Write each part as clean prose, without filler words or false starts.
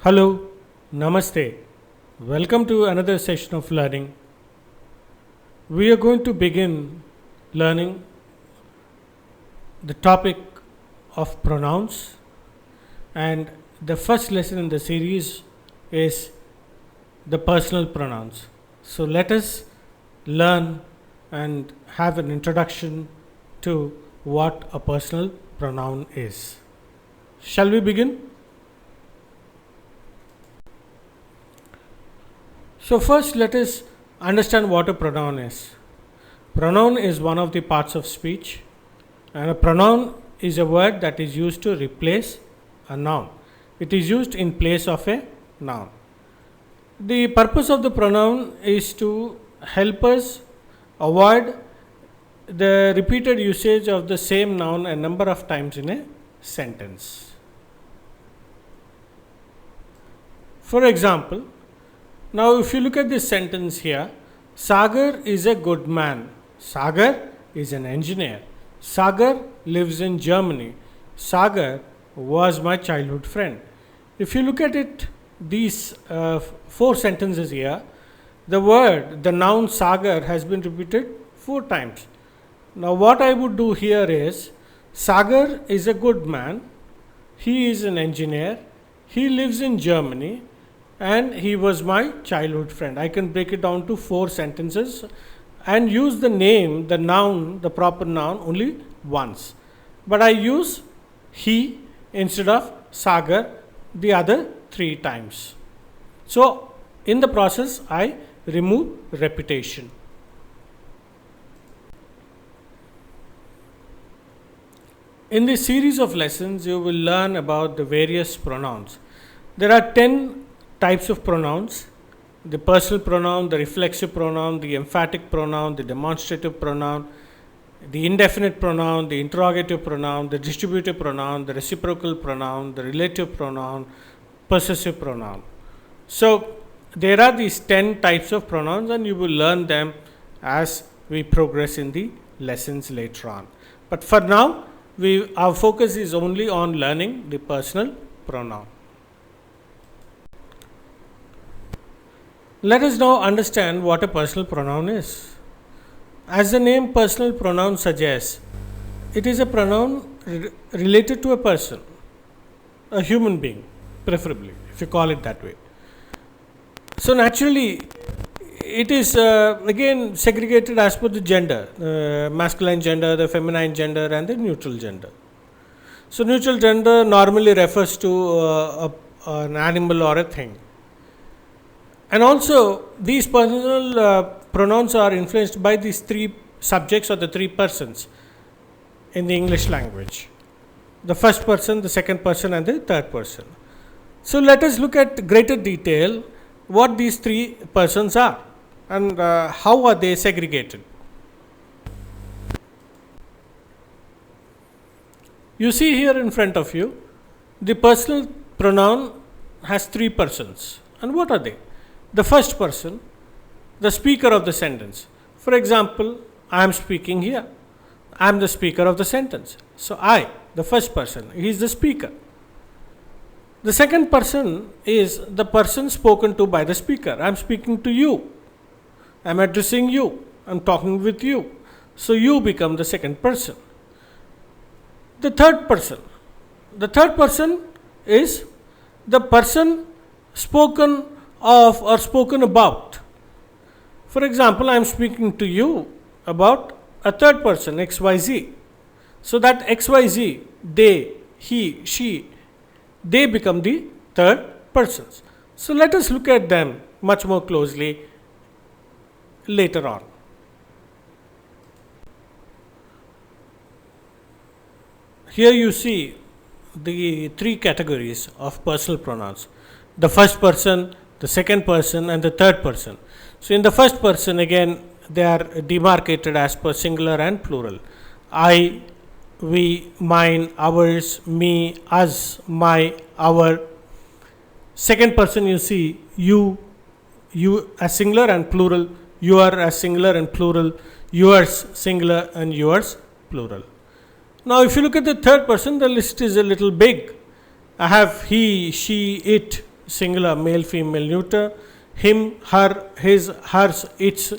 Hello, Namaste. Welcome to another session of learning. We are going to begin learning the topic of pronouns, and the first lesson in the series is the personal pronouns. So, let us learn and have an introduction to what a personal pronoun is. Shall we begin? So, first let us understand what a pronoun is. Pronoun is one of the parts of speech, and a pronoun is a word that is used to replace a noun. It is used in place of a noun. The purpose of the pronoun is to help us avoid the repeated usage of the same noun a number of times in a sentence. For example, now if you look at this sentence here, Sagar is a good man. Sagar is an engineer. Sagar lives in Germany. Sagar was my childhood friend. If you look at it, these four sentences here, the noun Sagar has been repeated 4 times. Now what I would do here is, Sagar is a good man, he is an engineer, he lives in Germany, and he was my childhood friend. I can break it down to 4 sentences and use the name, the noun, the proper noun only once. But I use he instead of Sagar the other 3 times. So, in the process, I remove repetition. In this series of lessons, you will learn about the various pronouns. There are 10 types of pronouns: the personal pronoun, the reflexive pronoun, the emphatic pronoun, the demonstrative pronoun, the indefinite pronoun, the interrogative pronoun, the distributive pronoun, the reciprocal pronoun, the relative pronoun, possessive pronoun. So, there are these 10 types of pronouns, and you will learn them as we progress in the lessons later on. But for now, our focus is only on learning the personal pronoun. Let us now understand what a personal pronoun is. As the name personal pronoun suggests, it is a pronoun related to a person, a human being, preferably, if you call it that way. So, naturally, it is again segregated as per the gender, masculine gender, the feminine gender, and the neutral gender. So, neutral gender normally refers to an animal or a thing. And also, these personal pronouns are influenced by these 3 subjects or the 3 persons in the English language: the first person, the second person, and the third person. So, let us look at greater detail what these 3 persons are and how are they segregated. You see here in front of you, the personal pronoun has 3 persons. And what are they? The first person, the speaker of the sentence. For example, I am speaking here. I am the speaker of the sentence. So, I, the first person, he is the speaker. The second person is the person spoken to by the speaker. I am speaking to you. I am addressing you. I am talking with you. So, you become the second person. The third person. The third person is the person spoken of or spoken about. For example, I am speaking to you about a third person, XYZ. So, that XYZ, they, he, she, they become the third persons. So, let us look at them much more closely later on. Here you see the 3 categories of personal pronouns: the first person, the second person, and the third person. So, in the first person, again, they are demarcated as per singular and plural: I, we, mine, ours, me, us, my, our. Second person, you see you as singular and plural, your as singular and plural, yours singular and yours plural. Now, if you look at the third person, the list is a little big. I have he, she, it, singular, male, female, neuter. Him, her, his, hers, its,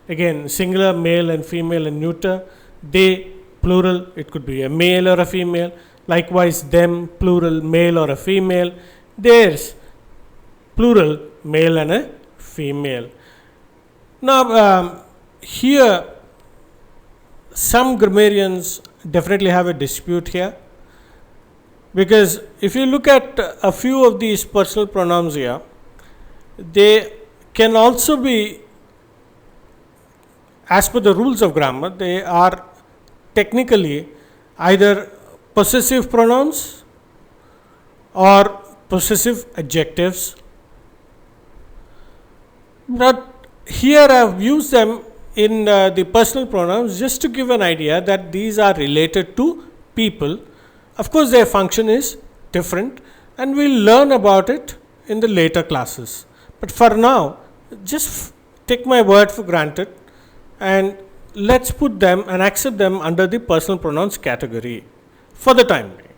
again singular, male and female and neuter. They, plural, it could be a male or a female. Likewise, them, plural, male or a female. Theirs, plural, male and a female. Now, here some grammarians definitely have a dispute here, because if you look at a few of these personal pronouns here, they can also be, as per the rules of grammar, they are technically either possessive pronouns or possessive adjectives. But here I have used them in the personal pronouns just to give an idea that these are related to people. Of course, their function is different, and we will learn about it in the later classes. But for now, just take my word for granted and let's put them and accept them under the personal pronouns category for the time being.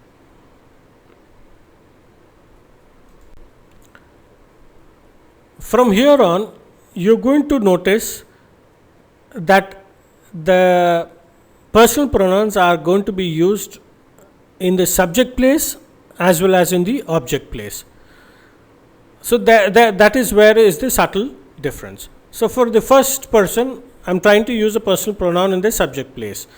From here on, you are going to notice that the personal pronouns are going to be used in the subject place as well as in the object place. So, that is where is the subtle difference. So, for the first person, I am trying to use a personal pronoun in the subject place.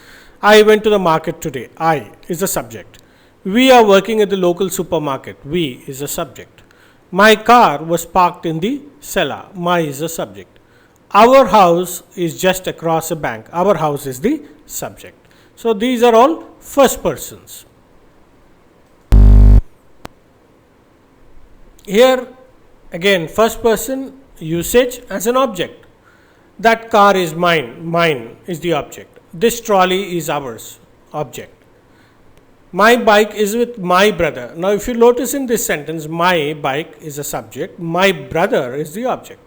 I went to the market today. I is the subject. We are working at the local supermarket. We is the subject. My car was parked in the cellar. My is the subject. Our house is just across a bank. Our house is the subject. So, these are all first persons. Here again, first person usage as an object. That car is mine. Mine is the object. This trolley is ours. Object. My bike is with my brother. Now, if you notice in this sentence, my bike is a subject, my brother is the object.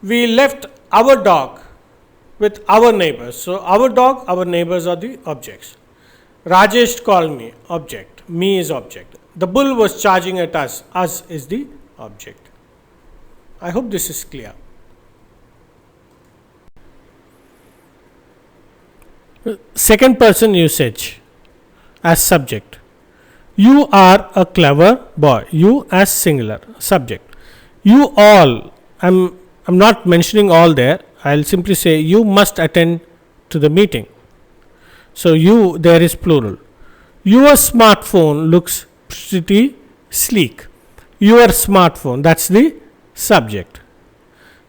We left our dog with our neighbors. So, our dog, our neighbors are the objects. Rajesh called me, object. Me is object. The bull was charging at us. Us is the object. I hope this is clear. Second person usage as subject. You are a clever boy. You as singular, subject. You all, I'm not mentioning all there. I'll simply say you must attend to the meeting. So, you there is plural. Your smartphone looks pretty sleek. Your smartphone, that's the subject.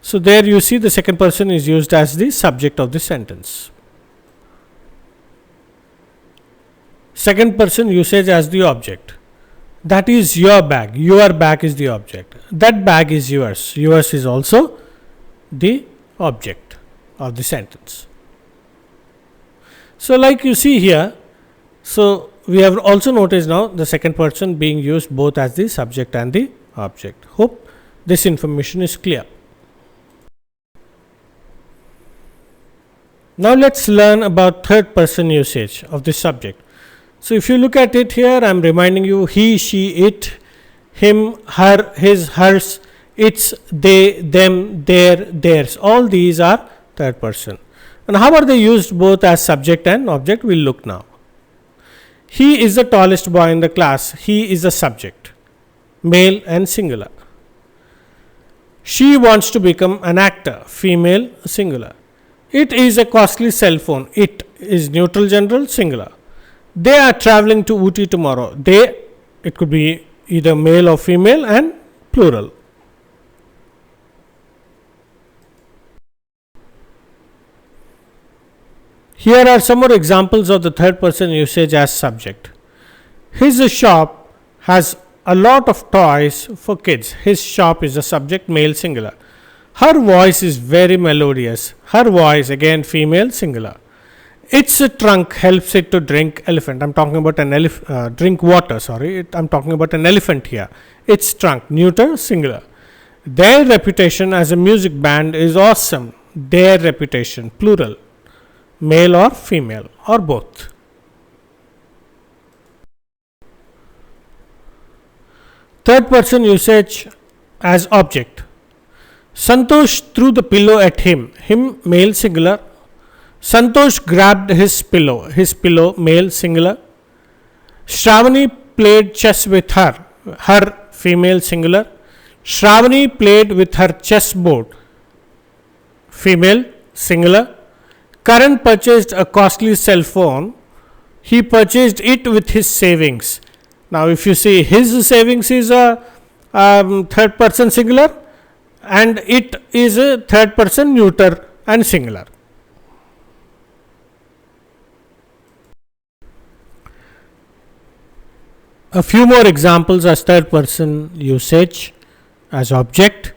So, there you see the second person is used as the subject of the sentence. Second person usage as the object. That is your bag. Your bag is the object. That bag is yours. Yours is also the object of the sentence. So, like you see here, so we have also noticed now the second person being used both as the subject and the object. Hope this information is clear. Now, let us learn about third person usage of the subject. So, if you look at it here, I am reminding you he, she, it, him, her, his, hers, its, they, them, their, theirs. All these are third person. And how are they used both as subject and object? We will look now. He is the tallest boy in the class. He is the subject, male and singular. She wants to become an actor, female, singular. It is a costly cell phone. It is neutral general, singular. They are traveling to Ooty tomorrow. They, it could be either male or female and plural. Here are some more examples of the third person usage as subject. His shop has a lot of toys for kids. His shop is the subject, male, singular. Her voice is very melodious. Her voice, again female, singular. Its trunk helps it to drink elephant. I am talking about an drink water, sorry. I am talking about an elephant here. Its trunk, neuter, singular. Their reputation as a music band is awesome. Their reputation, plural, male or female or both. Third person usage as object. Santosh threw the pillow at him. Him, male singular. Santosh grabbed his pillow, male singular. Shravani played chess with her, female singular. Shravani played with her chessboard, female singular. Karan purchased a costly cell phone. He purchased it with his savings. Now, if you see, his savings is a third person singular and it is a third person neuter and singular. A few more examples as third person usage as object.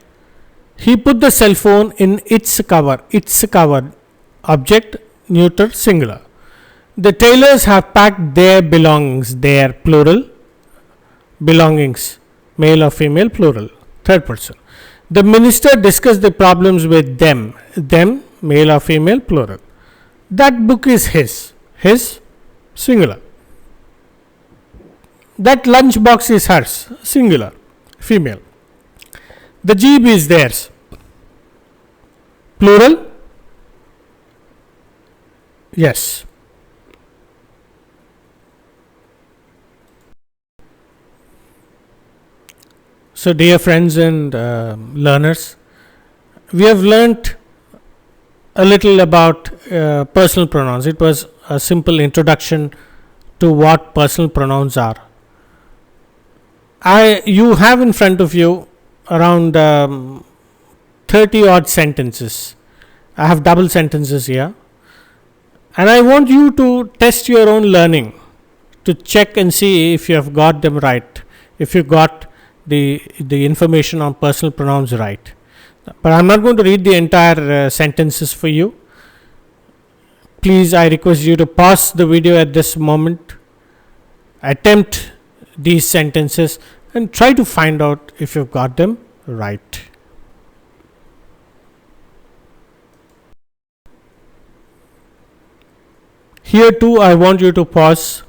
He put the cell phone in its cover, object neuter singular. The tailors have packed their belongings, their plural, belongings, male or female plural, third person. The minister discussed the problems with them, male or female plural. That book is his singular. That lunch box is hers, singular, female. The jeep is theirs, plural, yes. So, dear friends and learners, we have learnt a little about personal pronouns. It was a simple introduction to what personal pronouns are. You have in front of you around 30 odd sentences. I have double sentences here, and I want you to test your own learning to check and see if you have got them right, if you got the information on personal pronouns right. But I am not going to read the entire sentences for you. Please, I request you to pause the video at this moment, attempt these sentences and try to find out if you've got them right. Here too, I want you to pause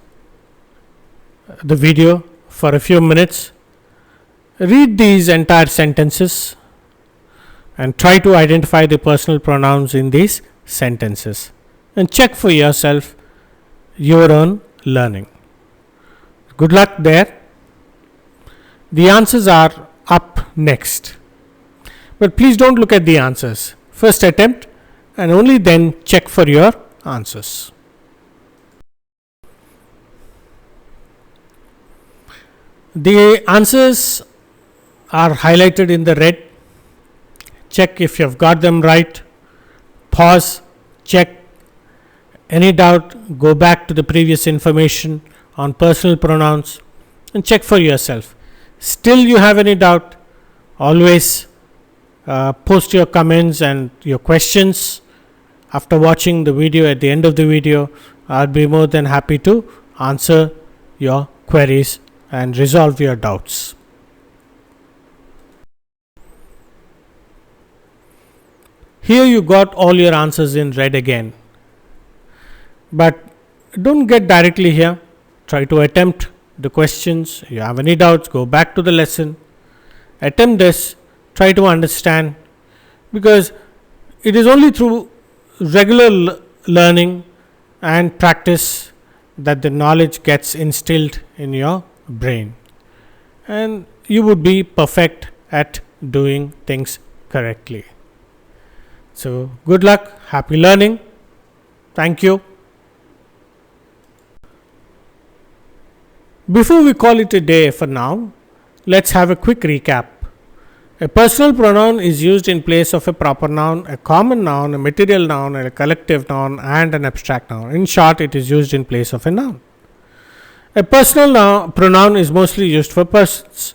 the video for a few minutes, read these entire sentences and try to identify the personal pronouns in these sentences and check for yourself your own learning. Good luck there. The answers are up next. But please don't look at the answers. First attempt and only then check for your answers. The answers are highlighted in the red. Check if you have got them right. Pause, check. Any doubt, go back to the previous information on personal pronouns and check for yourself. Still you have any doubt, always post your comments and your questions after watching the video. At the end of the video, I'll be more than happy to answer your queries and resolve your doubts. Here you got all your answers in red again, but don't get directly here. Try to attempt the questions. You have any doubts, go back to the lesson, attempt this, try to understand, because it is only through regular learning and practice that the knowledge gets instilled in your brain and you would be perfect at doing things correctly. So, good luck, happy learning. Thank you. Before we call it a day for now, let's have a quick recap. A personal pronoun is used in place of a proper noun, a common noun, a material noun, a collective noun and an abstract noun. In short, it is used in place of a noun. A personal pronoun is mostly used for persons,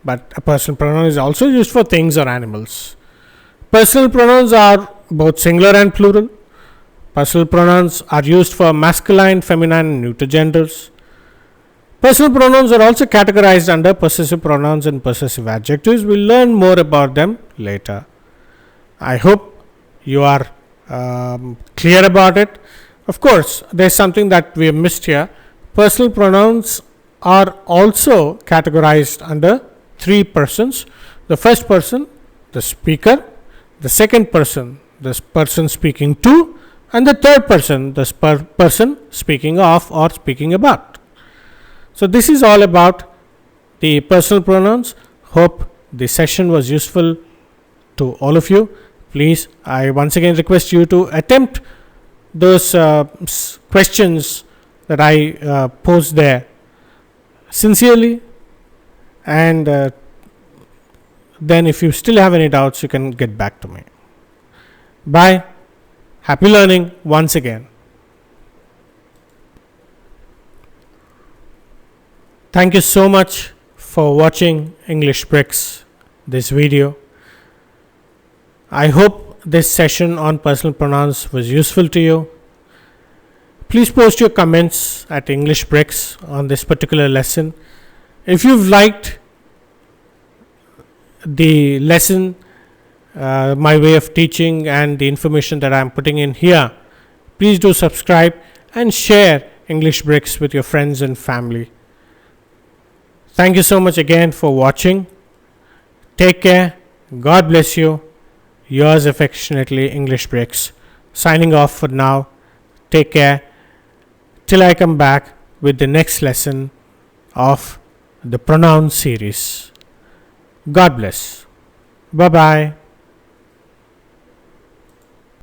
but a personal pronoun is also used for things or animals. Personal pronouns are both singular and plural. Personal pronouns are used for masculine, feminine and neuter genders. Personal pronouns are also categorized under possessive pronouns and possessive adjectives. We'll learn more about them later. I hope you are clear about it. Of course, there's something that we have missed here. Personal pronouns are also categorized under three persons. The first person, the speaker, the second person, the person speaking to, and the third person, the person speaking of or speaking about. So this is all about the personal pronouns. Hope the session was useful to all of you. Please, I once again request you to attempt those questions that I posed there sincerely, and then if you still have any doubts, you can get back to me. Bye. Happy learning once again. Thank you so much for watching English Bricks, this video. I hope this session on personal pronouns was useful to you. Please post your comments at English Bricks on this particular lesson. If you've liked the lesson, my way of teaching and the information that I am putting in here, please do subscribe and share English Bricks with your friends and family. Thank you so much again for watching. Take care. God bless you. Yours affectionately, English Bricks. Signing off for now. Take care. Till I come back with the next lesson of the pronoun series. God bless. Bye bye.